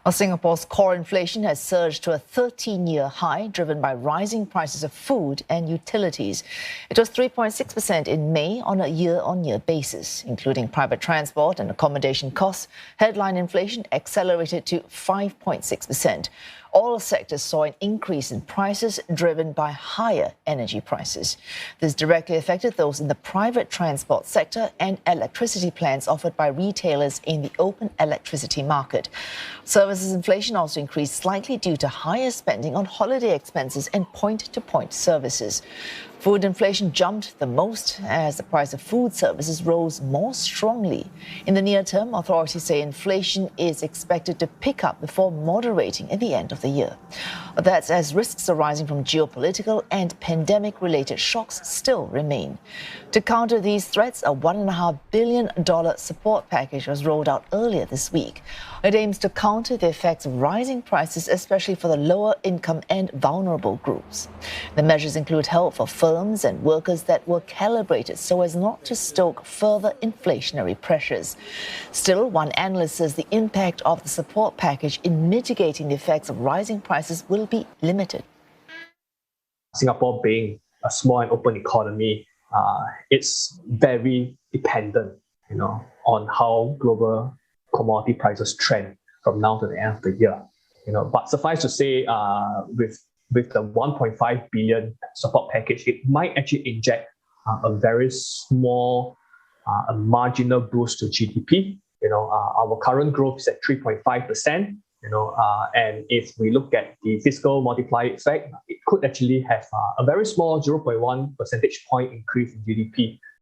Well, Singapore's core inflation has surged to a 13-year high, driven by rising prices of food and utilities. It was 3.6% in May on a year-on-year basis, including private transport and accommodation costs. Headline inflation accelerated to 5.6%. All sectors saw an increase in prices driven by higher energy prices. This directly affected those in the private transport sector and electricity plans offered by retailers in the open electricity market. Services inflation also increased slightly due to higher spending on holiday expenses and point-to-point services. Food inflation jumped the most as the price of food services rose more strongly. In the near term, authorities say inflation is expected to pick up before moderating at the end of the year. But that's as risks arising from geopolitical and pandemic-related shocks still remain. To counter these threats, a $1.5 billion support package was rolled out earlier this week. It aims to counter the effects of rising prices, especially for the lower income and vulnerable groups. The measures include help for firms and workers that were calibrated so as not to stoke further inflationary pressures. Still, one analyst says the impact of the support package in mitigating the effects of rising prices will be limited. Singapore being a small and open economy, it's very dependent, on how global commodity prices trend from now to the end of the year. But suffice to say, with the 1.5 billion support package, it might actually inject a very small, a marginal boost to GDP. Our current growth is at 3.5%. And if we look at the fiscal multiplier effect, it could actually have a very small 0.1 percentage point increase in GDP